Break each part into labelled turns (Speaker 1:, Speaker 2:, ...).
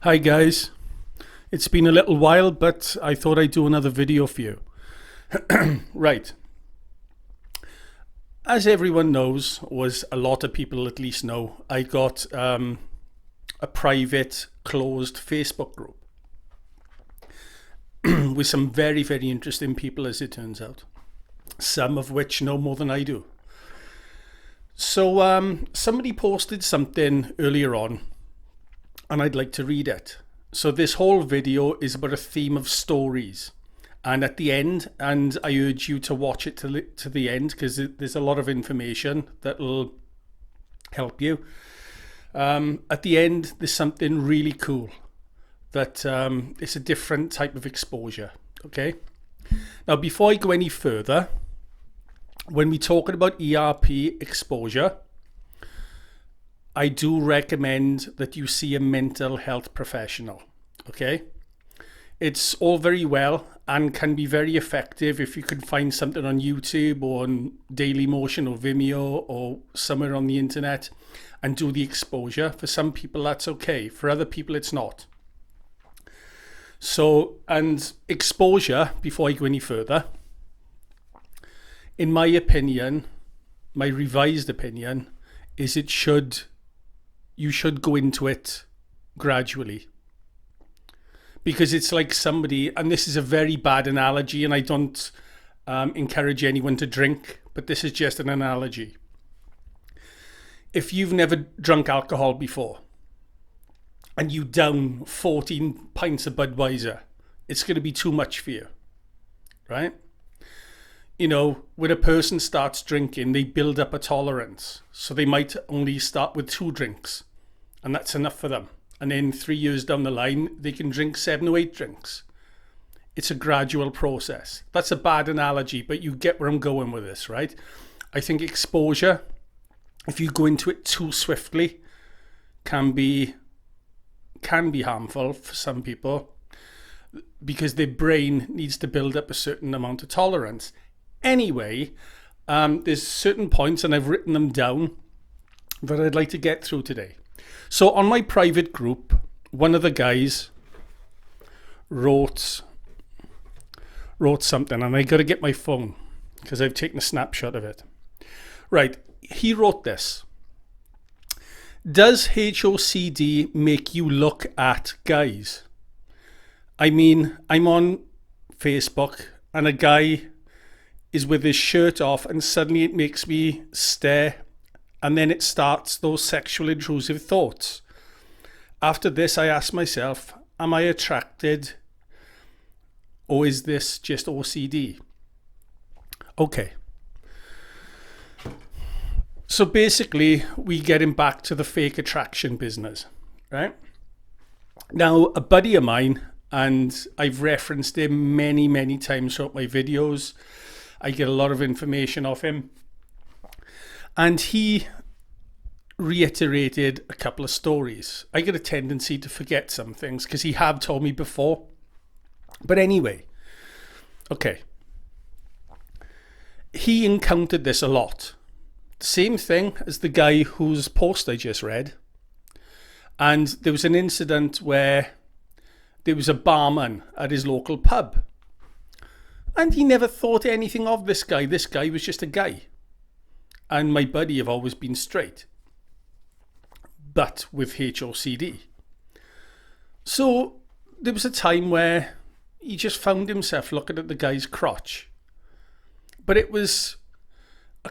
Speaker 1: Hi guys, it's been a little while, but I thought I'd do another video for you. Right, as everyone knows, or as a lot of people at least know, I got a private closed Facebook group with some very, very interesting people, as it turns out, some of which know more than I do. So somebody posted something earlier on and I'd like to read it. So this whole video is about a theme of stories, and at the end, and I urge you to watch it to the end because there's a lot of information that will help you. At the end there's something really cool that it's a different type of exposure. Okay, now before I go any further, when we're talking about ERP exposure, I do recommend that you see a mental health professional. Okay, it's all very well and can be very effective if you can find something on YouTube or on Dailymotion or Vimeo or somewhere on the internet and do the exposure. For some people that's okay, for other people it's not. So, and exposure, before I go any further, in my opinion, my revised opinion, is you should go into it gradually, because it's like somebody, and this is a very bad analogy and I don't encourage anyone to drink, but this is just an analogy. If you've never drunk alcohol before and you down 14 pints of Budweiser, it's going to be too much for you, right? You know, when a person starts drinking, they build up a tolerance. So they might only start with 2 drinks and that's enough for them. And then 3 years down the line, they can drink 7 or 8 drinks. It's a gradual process. That's a bad analogy, but you get where I'm going with this, right? I think exposure, if you go into it too swiftly, can be harmful for some people because their brain needs to build up a certain amount of tolerance. Anyway, there's certain points, and I've written them down, that I'd like to get through today. So on my private group, one of the guys wrote something, and I got to get my phone because I've taken a snapshot of it. Right, he wrote this. Does HOCD make you look at guys? I mean, I'm on Facebook and a guy is with his shirt off and suddenly it makes me stare, and then it starts those sexual intrusive thoughts. After this, I ask myself, am I attracted, or is this just OCD? Okay. So basically, we getting back to the fake attraction business, right? Now, a buddy of mine, and I've referenced him many, many times throughout my videos. I get a lot of information off him. And he reiterated a couple of stories. I get a tendency to forget some things because he had told me before. But anyway, okay. He encountered this a lot. Same thing as the guy whose post I just read. And there was an incident where there was a barman at his local pub. And he never thought anything of this guy. This guy was just a guy. And my buddy have always been straight, but with HOCD. So there was a time where he just found himself looking at the guy's crotch. But it was a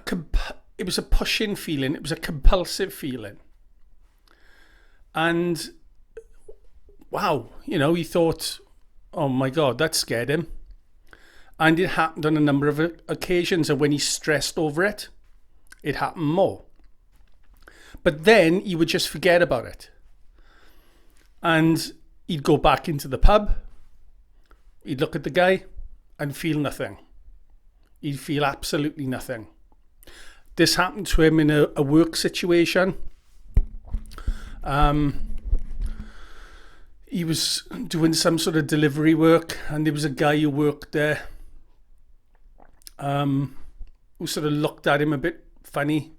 Speaker 1: pushing feeling. It was a compulsive feeling. And wow, he thought, oh my God, that scared him. And it happened on a number of occasions. And when he stressed over it, it happened more. But then he would just forget about it. And he'd go back into the pub. He'd look at the guy and feel nothing. He'd feel absolutely nothing. This happened to him in a work situation. He was doing some sort of delivery work, and there was a guy who worked there who sort of looked at him a bit funny.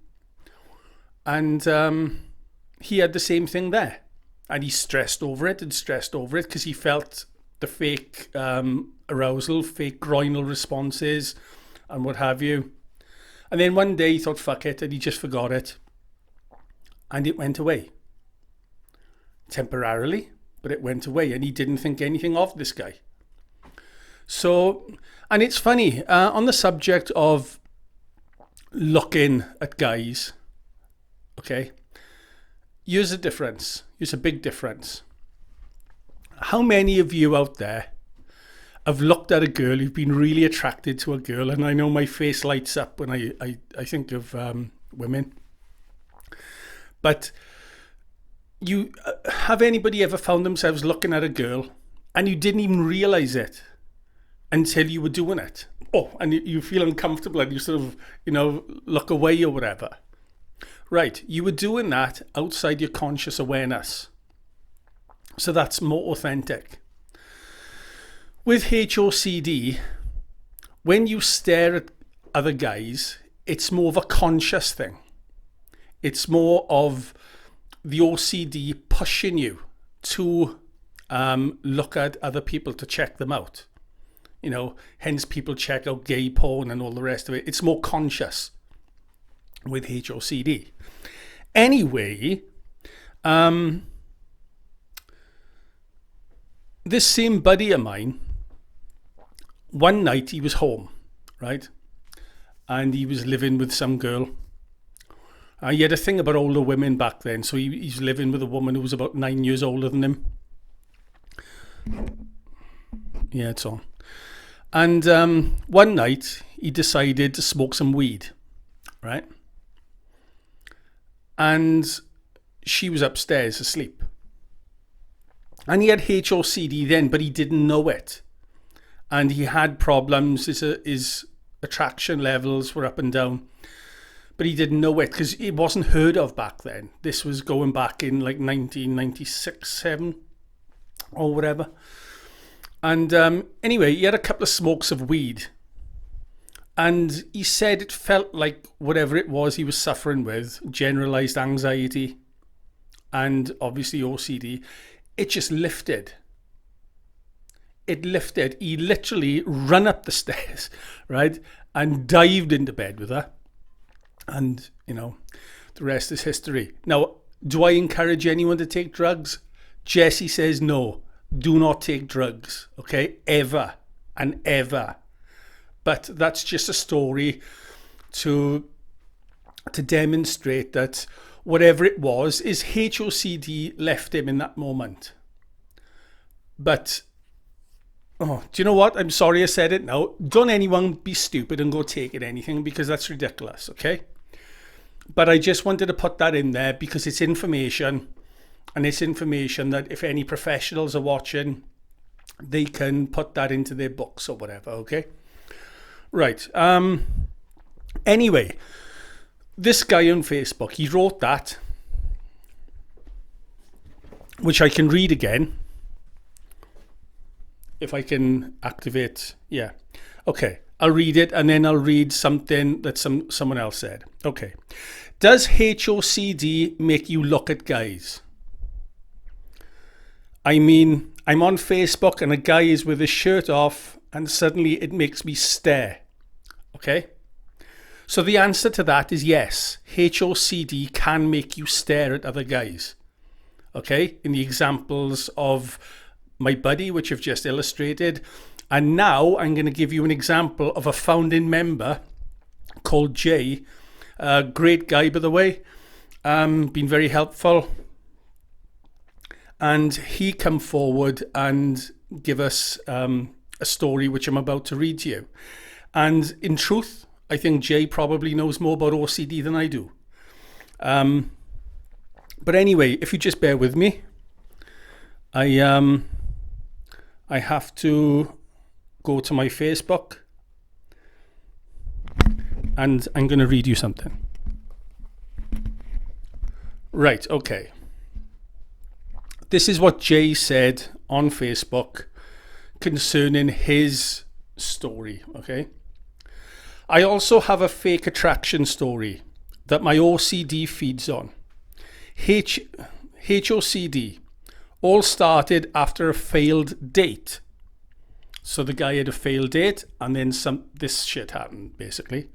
Speaker 1: And he had the same thing there. And he stressed over it because he felt the fake arousal, fake groinal responses and what have you. And then one day he thought, fuck it, and he just forgot it. And it went away. Temporarily, but it went away, and he didn't think anything of this guy. So, and it's funny, on the subject of looking at guys, okay, here's a difference. Here's a big difference. How many of you out there have looked at a girl, you've been really attracted to a girl, and I know my face lights up when I think of women, but you have anybody ever found themselves looking at a girl and you didn't even realize it until you were doing it? Oh, and you feel uncomfortable and you sort of, look away or whatever. Right, you were doing that outside your conscious awareness. So that's more authentic. With HOCD, when you stare at other guys, it's more of a conscious thing. It's more of the OCD pushing you to look at other people, to check them out. Hence people check out gay porn and all the rest of it. It's more conscious with HOCD. Anyway, this same buddy of mine, one night he was home, right? And he was living with some girl. He had a thing about older women back then, so he's living with a woman who was about 9 years older than him. Yeah, it's on. And one night he decided to smoke some weed, right? And she was upstairs asleep. And he had HOCD then, but he didn't know it. And he had problems. His attraction levels were up and down. But he didn't know it because it wasn't heard of back then. This was going back in like 1996, 7 or whatever. And anyway, he had a couple of smokes of weed. And he said it felt like whatever it was he was suffering with, generalized anxiety and obviously OCD, it just lifted. It lifted. He literally ran up the stairs, right? And dived into bed with her. And, the rest is history. Now, do I encourage anyone to take drugs? Jessie says no. Do not take drugs, okay? Ever and ever. But that's just a story to demonstrate that whatever it was, his HOCD left him in that moment. But, do you know what? I'm sorry I said it now. Don't anyone be stupid and go taking anything, because that's ridiculous, okay? But I just wanted to put that in there because it's information, and it's information that if any professionals are watching, they can put that into their books or whatever, okay? Right. Anyway, this guy on Facebook, he wrote that, which I can read again. If I can activate, yeah. Okay, I'll read it and then I'll read something that someone else said. Okay. Does HOCD make you look at guys? I mean, I'm on Facebook and a guy is with his shirt off and suddenly it makes me stare. Okay? So the answer to that is yes. HOCD can make you stare at other guys. okay, in the examples of my buddy, which I've just illustrated. And now I'm going to give you an example of a founding member called Jay. Great guy, by the way. Been very helpful. And he come forward and give us a story which I'm about to read to you. And in truth, I think Jay probably knows more about OCD than I do. But anyway, if you just bear with me, I have to go to my Facebook and I'm going to read you something. Right, okay. This is what Jay said on Facebook concerning his story, okay? I also have a fake attraction story that my OCD feeds on. HOCD all started after a failed date. So the guy had a failed date and then this shit happened, basically.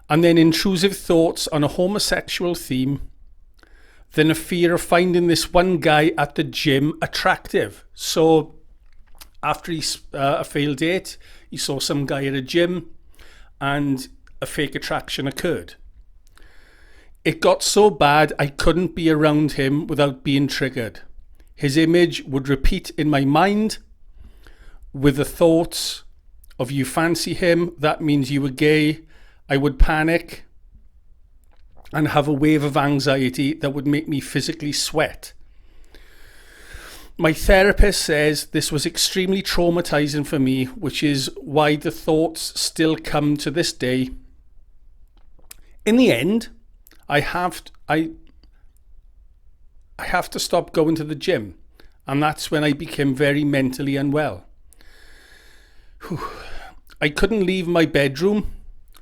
Speaker 1: And then intrusive thoughts on a homosexual theme. Then a fear of finding this one guy at the gym attractive. So after a failed date, he saw some guy at a gym and a fake attraction occurred. It got so bad I couldn't be around him without being triggered. His image would repeat in my mind with the thoughts of you fancy him, that means you were gay. I would panic and have a wave of anxiety that would make me physically sweat. My therapist says this was extremely traumatizing for me, which is why the thoughts still come to this day. In the end, I have to stop going to the gym, and that's when I became very mentally unwell. I couldn't leave my bedroom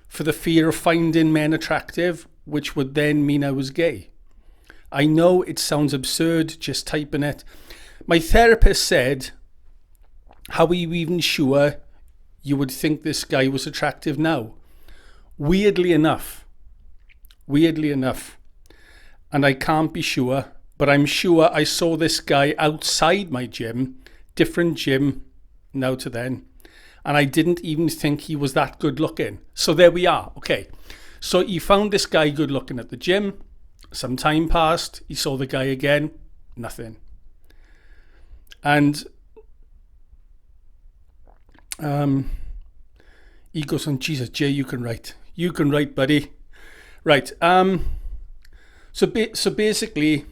Speaker 1: for the fear of finding men attractive, which would then mean I was gay. I know it sounds absurd just typing it. My therapist said, how are you even sure you would think this guy was attractive now? Weirdly enough, and I can't be sure, but I'm sure I saw this guy outside my gym, different gym now to then, and I didn't even think he was that good looking. So there we are. Okay, so he found this guy good looking at the gym. Some time passed, he saw the guy again, nothing. And he goes on, Jesus, Jay, you can write, buddy. Right. So basically,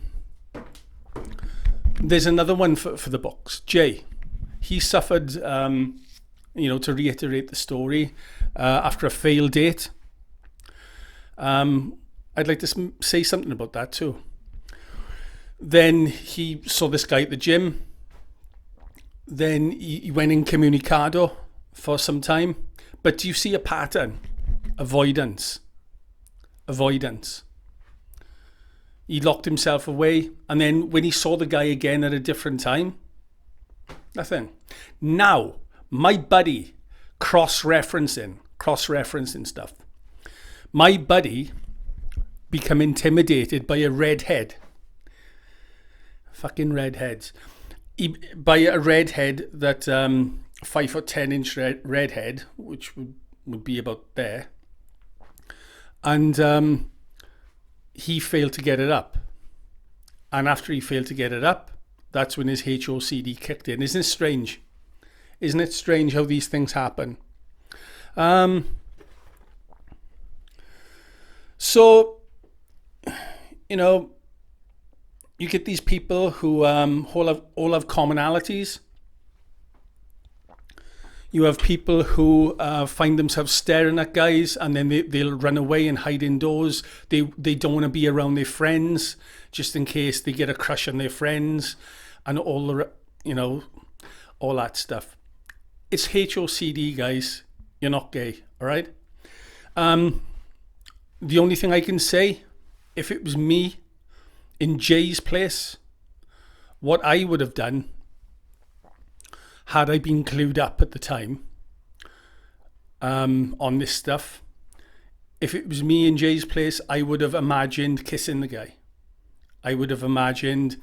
Speaker 1: there's another one for the books. Jay, he suffered, to reiterate the story, after a failed date. I'd like to say something about that too. Then he saw this guy at the gym. Then he went incommunicado for some time. But do you see a pattern? Avoidance. He locked himself away. And then when he saw the guy again at a different time, nothing. Now, my buddy, cross-referencing stuff. My buddy become intimidated by a redhead. Fucking redheads. By a redhead that 5'10" redhead, which would be about there. And he failed to get it up. And after he failed to get it up, that's when his HOCD kicked in. Isn't it strange? Isn't it strange how these things happen? So, you get these people who all have commonalities. You have people who find themselves staring at guys and then they'll run away and hide indoors. They don't want to be around their friends just in case they get a crush on their friends and all that stuff. It's HOCD, guys. You're not gay, all right? The only thing I can say, if it was me in Jay's place, what I would have done, had I been clued up at the time on this stuff, if it was me in Jay's place, I would have imagined kissing the guy. I would have imagined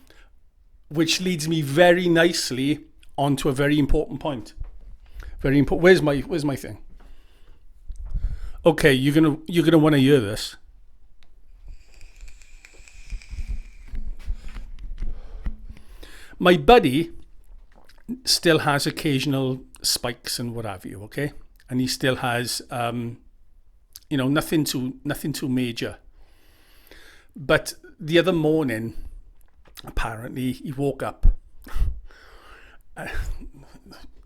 Speaker 1: which leads me very nicely onto a very important point. Very important. Where's my thing? Okay, you're gonna want to hear this. My buddy still has occasional spikes and what have you, okay? And he still has, nothing too major. But the other morning, apparently, he woke up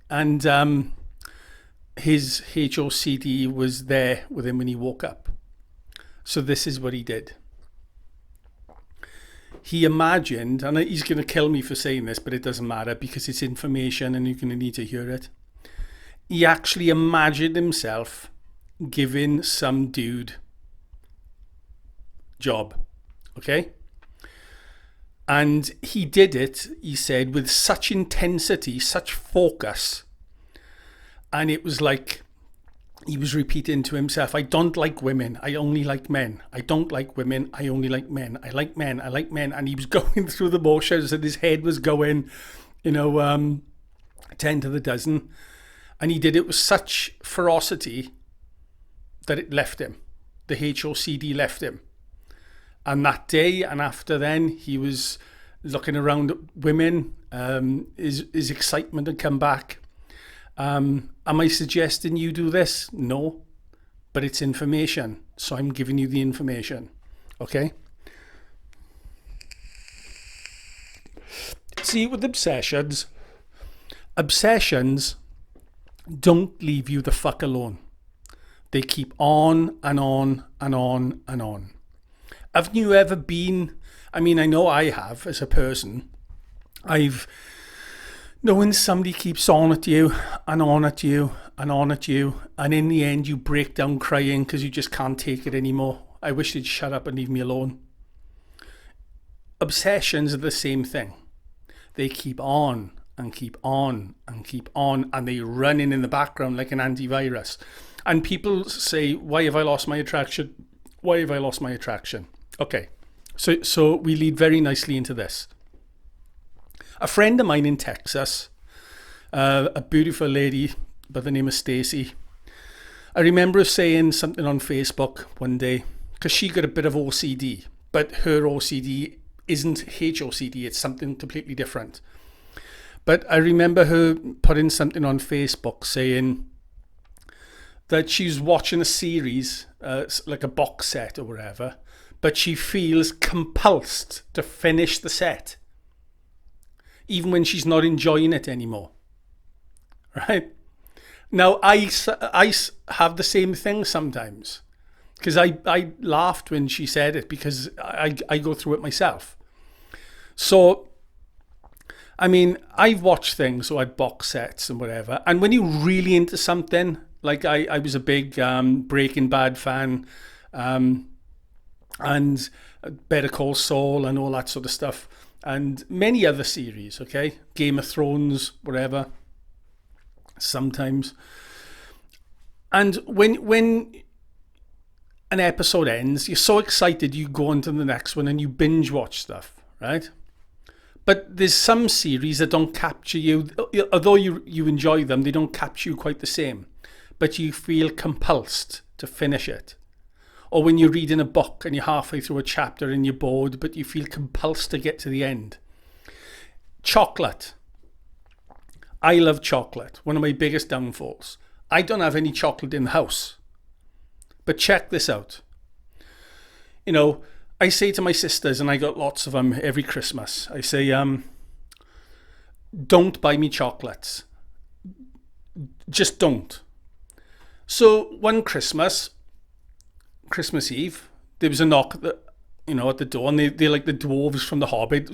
Speaker 1: and his HOCD was there with him when he woke up. So this is what he did. He imagined, and he's going to kill me for saying this, but it doesn't matter because it's information and you're going to need to hear it. He actually imagined himself giving some dude job, okay? And he did it, he said, with such intensity, such focus. And it was like he was repeating to himself, I don't like women, I only like men. I don't like women, I only like men. I like men, I like men. And he was going through the motions and his head was going, 10 to the dozen. And he did it with such ferocity that it left him. The HOCD left him. And that day and after then, he was looking around at women. His excitement had come back. Am I suggesting you do this? No. But it's information. So I'm giving you the information. Okay? See, with obsessions don't leave you the fuck alone. They keep on and on and on and on. Have you ever been, I know I have as a person, knowing somebody keeps on at you and on at you and on at you, and in the end you break down crying because you just can't take it anymore. I wish they'd shut up and leave me alone. Obsessions are the same thing. They keep on and keep on and keep on, and they run in the background like an antivirus. And people say, why have I lost my attraction? Why have I lost my attraction? Okay, so we lead very nicely into this. A friend of mine in Texas, a beautiful lady by the name of Stacy, I remember her saying something on Facebook one day, because she got a bit of OCD, but her OCD isn't HOCD, it's something completely different. But I remember her putting something on Facebook saying that she's watching a series, like a box set or whatever, but she feels compulsed to finish the set, even when she's not enjoying it anymore. Right? Now, I have the same thing sometimes, because I laughed when she said it, because I go through it myself. So, I've watched things like box sets and whatever, and when you're really into something, like I was a big Breaking Bad fan, and Better Call Saul and all that sort of stuff, and many other series, okay? Game of Thrones, whatever, sometimes. And when an episode ends, you're so excited you go on to the next one and you binge watch stuff, right? But there's some series that don't capture you, although you enjoy them, they don't capture you quite the same. But you feel compulsed to finish it. Or when you're reading a book and you're halfway through a chapter and you're bored, but you feel compulsed to get to the end. Chocolate. I love chocolate. One of my biggest downfalls. I don't have any chocolate in the house. But check this out. I say to my sisters, and I got lots of them every Christmas, I say, don't buy me chocolates. Just don't. So one Christmas Eve, there was a knock at the door, and they're like the dwarves from The Hobbit,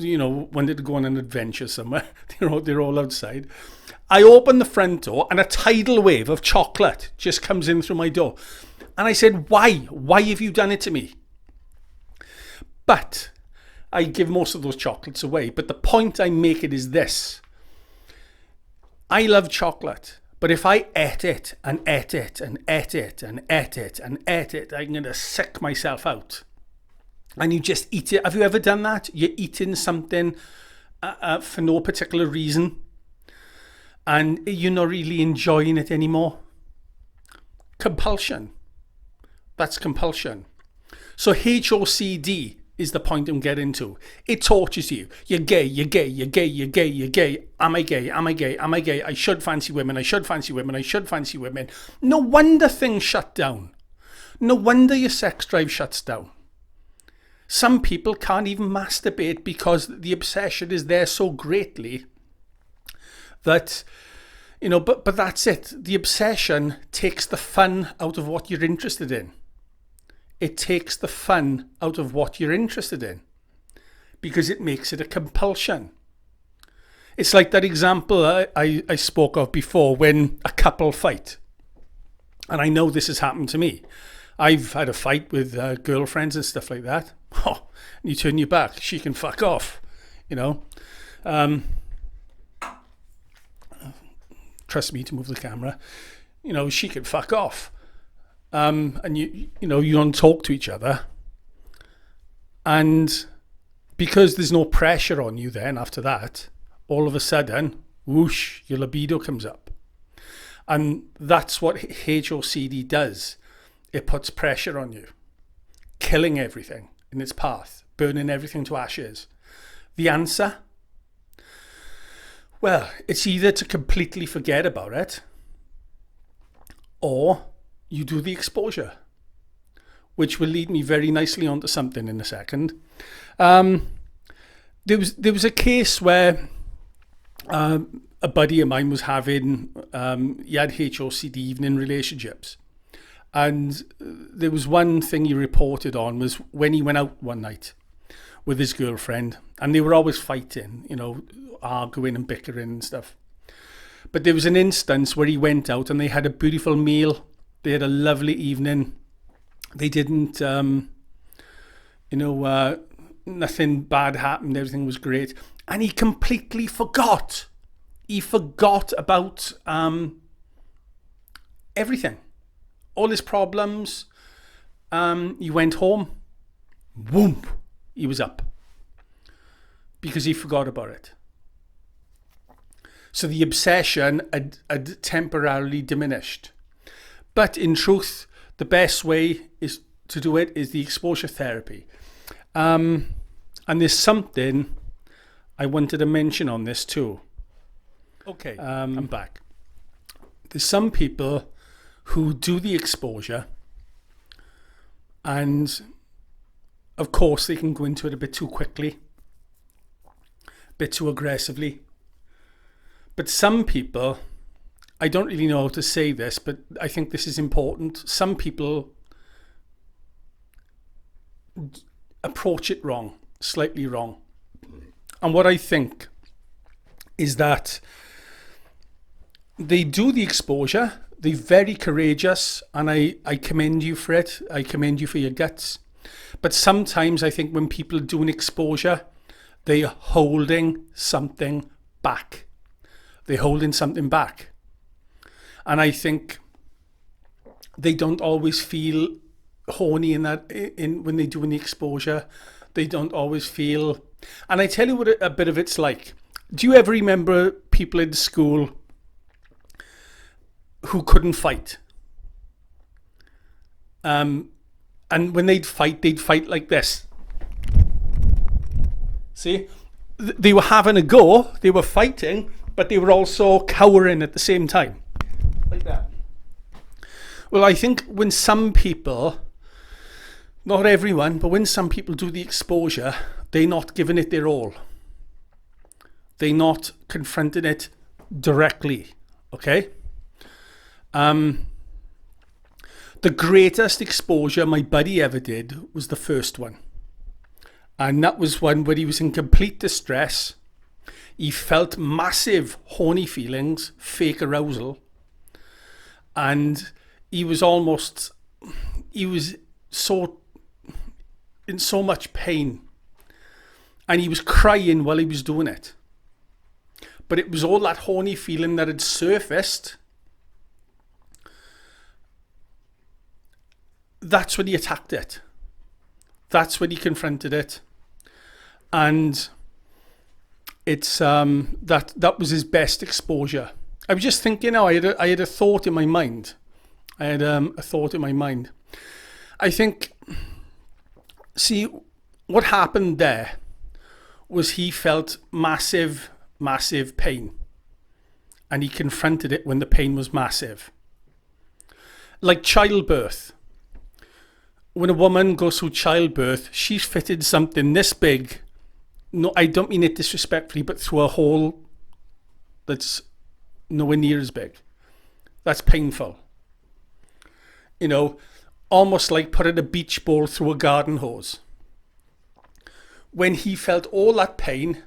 Speaker 1: wanted to go on an adventure somewhere. They're all outside. I open the front door, and a tidal wave of chocolate just comes in through my door. And I said, why? Why have you done it to me? But I give most of those chocolates away. But the point I make it is this. I love chocolate. But if I ate it and ate it and ate it and ate it and ate it, I'm going to sick myself out. And you just eat it. Have you ever done that? You're eating something for no particular reason, and you're not really enjoying it anymore. Compulsion. That's compulsion. So HOCD is the point I'm getting to. It tortures you. You're gay, you're gay, you're gay, you're gay, you're gay. Am I gay? Am I gay? Am I gay? I should fancy women. I should fancy women. I should fancy women. No wonder things shut down. No wonder your sex drive shuts down. Some people can't even masturbate because the obsession is there so greatly that, you know, but that's it. The obsession takes the fun out of what you're interested in. It takes the fun out of what you're interested in because it makes it a compulsion. It's like that example I spoke of before when a couple fight. And I know this has happened to me. I've had a fight with girlfriends and stuff like that. Oh, and you turn your back, she can fuck off, you know. Trust me to move the camera. You know, she can fuck off. And you know, you don't talk to each other. And because there's no pressure on you then after that, all of a sudden, whoosh, your libido comes up. And that's what HOCD does. It puts pressure on you, killing everything in its path, burning everything to ashes. The answer? Well, it's either to completely forget about it, or you do the exposure, which will lead me very nicely onto something in a second. There was a case where a buddy of mine was having, he had HOCD even in relationships. And there was one thing he reported on was when he went out one night with his girlfriend, and they were always fighting, you know, arguing and bickering and stuff. But there was an instance where he went out and they had a beautiful meal. They had a lovely evening. They didn't, nothing bad happened. Everything was great. And he completely forgot. He forgot about everything. All his problems. He went home. Whoomp. He was up. Because he forgot about it. So the obsession had temporarily diminished. But in truth, the best way is to do it is the exposure therapy. And there's something I wanted to mention on this too. Okay, I'm back. There's some people who do the exposure, and of course they can go into it a bit too quickly, a bit too aggressively. But some people, I don't really know how to say this, but I think this is important. Some people approach it wrong, slightly wrong. And what I think is that they do the exposure, they're very courageous, and I commend you for it. I commend you for your guts. But sometimes I think when people do an exposure, they are holding something back. They're holding something back. And I think they don't always feel horny in when they do an exposure. They don't always feel... And I tell you what a bit of it's like. Do you ever remember people in school who couldn't fight? And when they'd fight like this. See? They were having a go, they were fighting, but they were also cowering at the same time. Like that. Well, I think when some people, not everyone, but when some people do the exposure, they're not giving it their all. They're not confronting it directly. Okay? The greatest exposure my buddy ever did was the first one. And that was one where he was in complete distress. He felt massive horny feelings, fake arousal. And he was in so much pain. And he was crying while he was doing it. But it was all that horny feeling that had surfaced. That's when he attacked it. That's when he confronted it. And it's that was his best exposure. I was just thinking now, I had a thought in my mind. I had a thought in my mind. I think, see, what happened there was he felt massive, massive pain. And he confronted it when the pain was massive. Like childbirth. When a woman goes through childbirth, she's fitted something this big. No, I don't mean it disrespectfully, but through a hole that's nowhere near as big. That's painful. You know, almost like putting a beach ball through a garden hose. When he felt all that pain,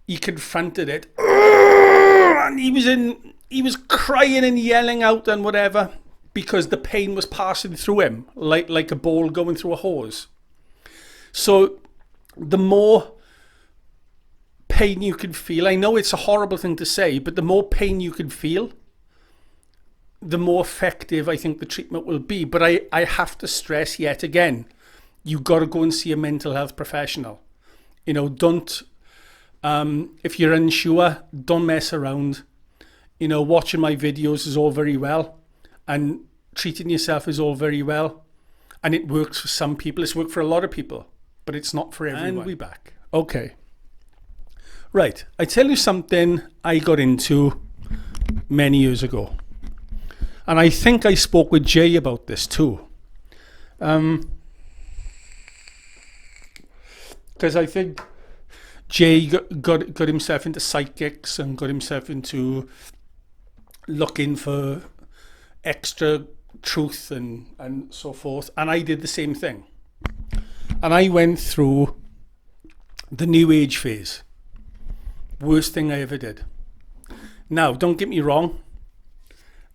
Speaker 1: he confronted it, and he was crying and yelling out and whatever, because the pain was passing through him like a ball going through a hose. So the more pain you can feel, I know it's a horrible thing to say, but the more pain you can feel, the more effective I think the treatment will be. But I have to stress yet again, you got to go and see a mental health professional. You know, don't, if you're unsure, don't mess around. You know, watching my videos is all very well, and treating yourself is all very well, and it works for some people. It's worked for a lot of people, but it's not for everyone. And we're back. Okay. Right. I tell you something I got into many years ago. And I think I spoke with Jay about this too. Because I think Jay got himself into psychics and got himself into looking for extra truth and so forth. And I did the same thing. And I went through the New Age phase. Worst thing I ever did. Now, don't get me wrong.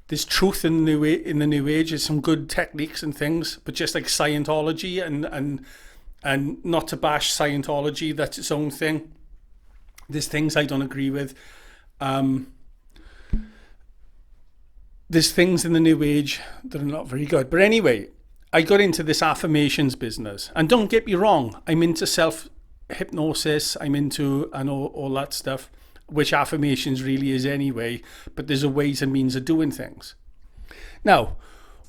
Speaker 1: There's truth in the New Age. There's some good techniques and things, but just like Scientology and not to bash Scientology, that's its own thing. There's things I don't agree with. There's things in the New Age that are not very good. But anyway, I got into this affirmations business. And don't get me wrong, I'm into self-hypnosis, I'm into and all that stuff, which affirmations really is anyway, but there's a ways and means of doing things. Now,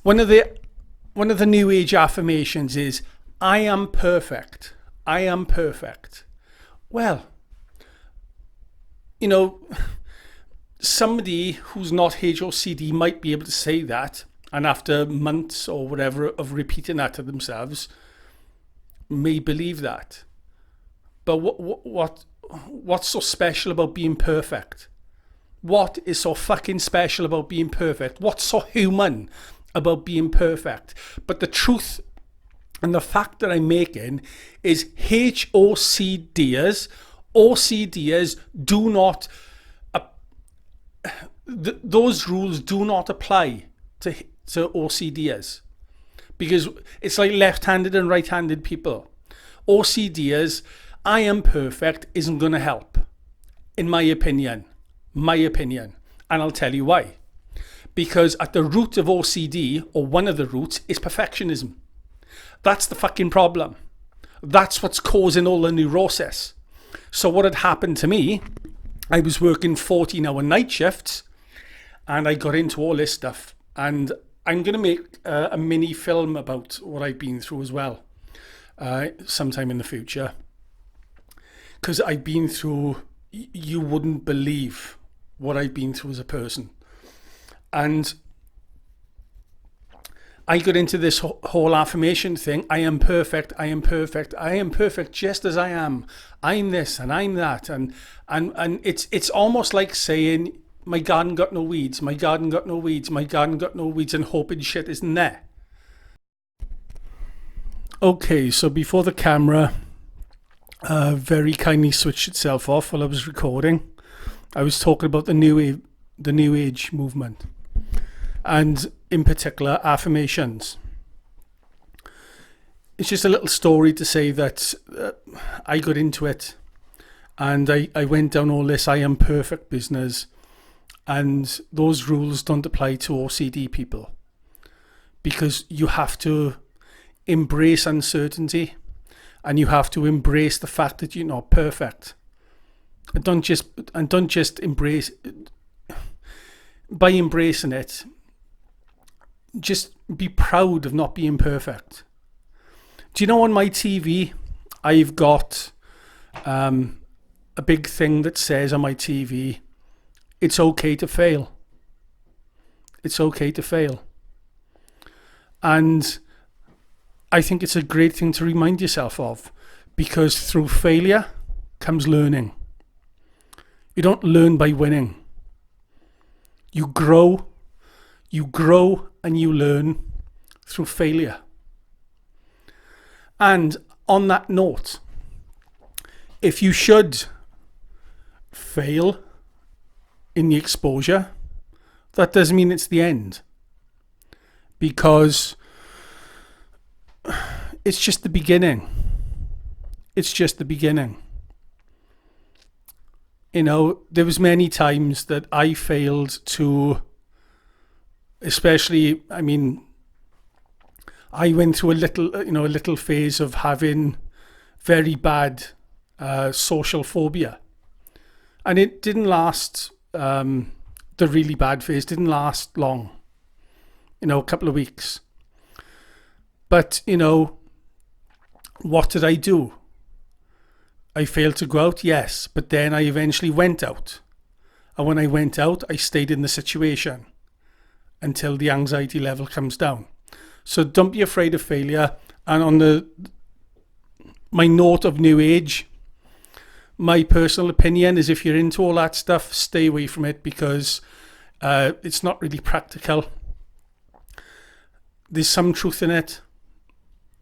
Speaker 1: one of the New Age affirmations is, I am perfect. I am perfect. Well, you know, somebody who's not HOCD might be able to say that, and after months or whatever of repeating that to themselves, may believe that. But what's so special about being perfect? What is so fucking special about being perfect? What's so human about being perfect? But the truth and the fact that I'm making is HOCDers, OCDers do not, those rules do not apply to OCDers, because it's like left-handed and right-handed people. OCDers, I am perfect isn't going to help, in my opinion. And I'll tell you why. Because at the root of OCD, or one of the roots, is perfectionism. That's the fucking problem. That's what's causing all the neurosis. So what had happened to me, I was working 14-hour night shifts, and I got into all this stuff. And I'm going to make a mini film about what I've been through as well, sometime in the future. Because I've been through, you wouldn't believe what I've been through as a person. And I got into this whole affirmation thing. I am perfect. I am perfect. I am perfect just as I am. I'm this and I'm that. And it's almost like saying, my garden got no weeds. My garden got no weeds. My garden got no weeds, and hoping shit isn't there. Okay, so before the camera very kindly switched itself off while I was recording, I was talking about the New Age movement, and in particular affirmations. It's just a little story to say that I got into it, and I went down all this I am perfect business, and those rules don't apply to OCD people, because you have to embrace uncertainty, and you have to embrace the fact that you're not perfect. don't just embrace. By embracing it, just be proud of not being perfect. Do you know, on my TV, I've got a big thing that says on my TV, it's okay to fail. It's okay to fail. And I think it's a great thing to remind yourself of, because through failure comes learning. You don't learn by winning. You grow and you learn through failure. And on that note, if you should fail in the exposure, that doesn't mean it's the end, because it's just the beginning. It's just the beginning. You know, there was many times that I failed to, especially, I mean, I went through a little phase of having very bad social phobia. And it didn't last, the really bad phase didn't last long, a couple of weeks. But, what did I do? I failed to go out, yes, but then I eventually went out. And when I went out, I stayed in the situation until the anxiety level comes down. So don't be afraid of failure. And on my note of new age, my personal opinion is, if you're into all that stuff, stay away from it, because it's not really practical. There's some truth in it,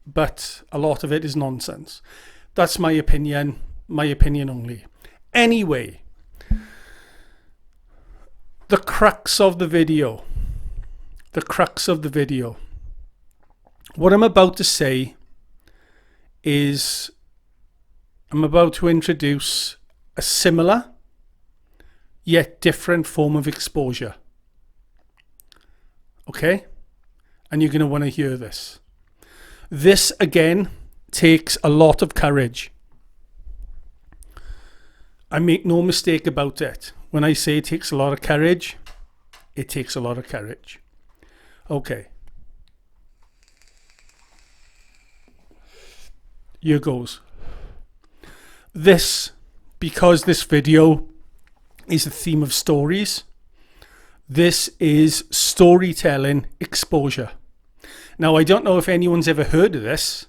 Speaker 1: but a lot of it is nonsense. That's my opinion only. Anyway, the crux of the video. What I'm about to say is, I'm about to introduce a similar yet different form of exposure. Okay? And you're going to want to hear this. This, again, takes a lot of courage. I make no mistake about it. When I say it takes a lot of courage, it takes a lot of courage. Okay. Here goes. Because this video is a theme of stories, this is storytelling exposure. Now, I don't know if anyone's ever heard of this,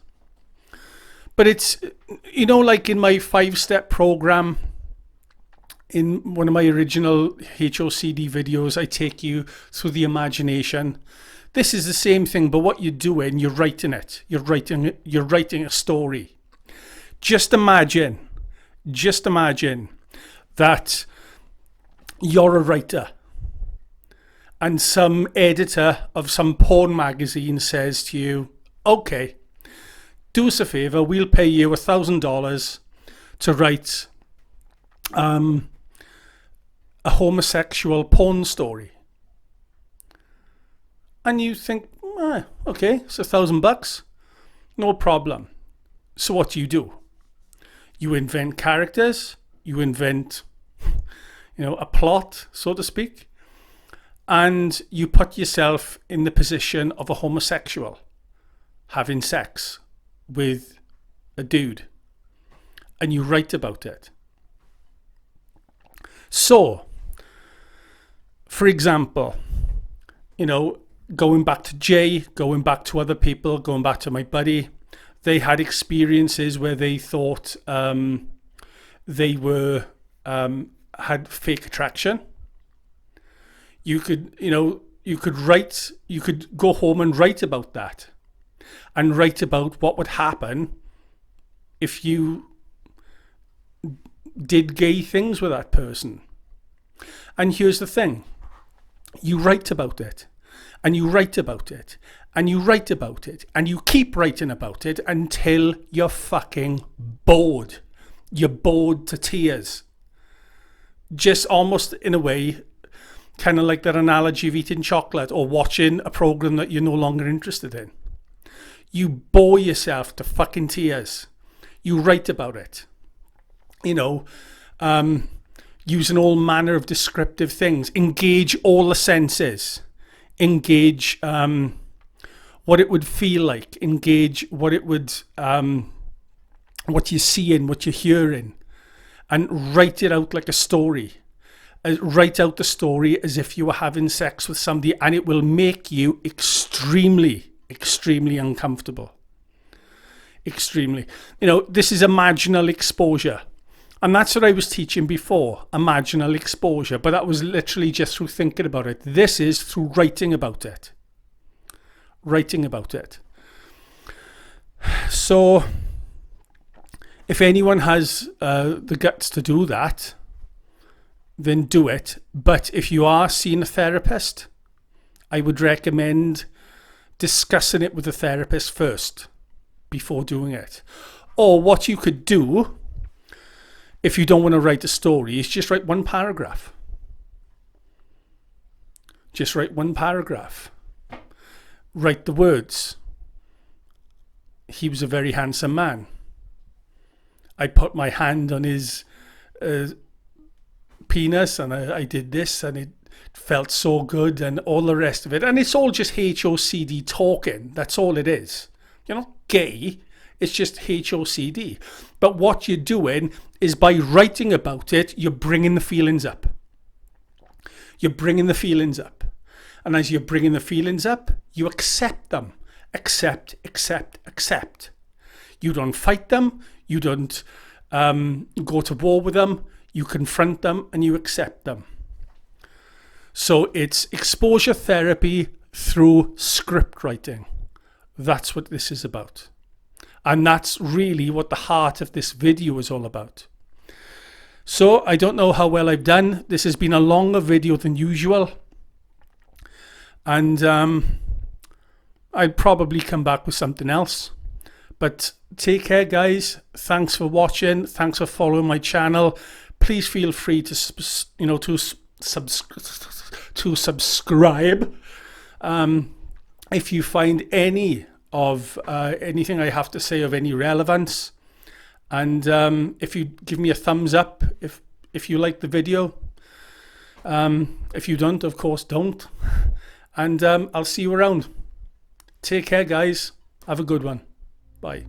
Speaker 1: but it's, like in my 5-step program, in one of my original HOCD videos, I take you through the imagination. This is the same thing, but what you're doing, you're writing it. You're writing a story. Just imagine that you're a writer, and some editor of some porn magazine says to you, okay, do us a favor, we'll pay you $1,000 to write a homosexual porn story. And you think, okay, it's $1,000, no problem. So what do? You invent characters, you invent, a plot, so to speak, and you put yourself in the position of a homosexual having sex with a dude, and you write about it. So, for example, going back to Jay, going back to other people, going back to my buddy, they had experiences where they thought they were had fake attraction. You could go home and write about that, and write about what would happen if you did gay things with that person. And here's the thing. You write about it, and you write about it, and you write about it, and you keep writing about it until you're fucking bored. You're bored to tears. Just almost in a way, kind of like that analogy of eating chocolate or watching a program that you're no longer interested in. You bore yourself to fucking tears. You write about it. using all manner of descriptive things. Engage all the senses. Engage what it would feel like. Engage what it would, what you're seeing, what you're hearing, and write it out like a story. Write out the story as if you were having sex with somebody, and it will make you extremely, extremely uncomfortable. Extremely. You know, this is imaginal exposure. And that's what I was teaching before, imaginal exposure. But that was literally just through thinking about it. This is through writing about it. Writing about it. So, if anyone has the guts to do that, then do it. But if you are seeing a therapist, I would recommend discussing it with a therapist first before doing it. Or what you could do, if you don't want to write a story, is just write one paragraph. Just write one paragraph. Write the words. He was a very handsome man. I put my hand on his penis and I did this and it felt so good and all the rest of it. And it's all just HOCD talking. That's all it is. You're not gay. It's just HOCD. But what you're doing is by writing about it, you're bringing the feelings up. You're bringing the feelings up. And as you're bringing the feelings up, you accept them. Accept, accept, accept. You don't fight them. You don't go to war with them. You confront them and you accept them. So it's exposure therapy through script writing. That's what this is about. And that's really what the heart of this video is all about. So I don't know how well I've done. This has been a longer video than usual. And I'll probably come back with something else. But take care, guys. Thanks for watching. Thanks for following my channel. Please feel free to subscribe. If you find any of anything I have to say of any relevance, and if you give me a thumbs up if you like the video. If you don't, of course, don't. And I'll see you around. Take care, guys. Have a good one. Bye.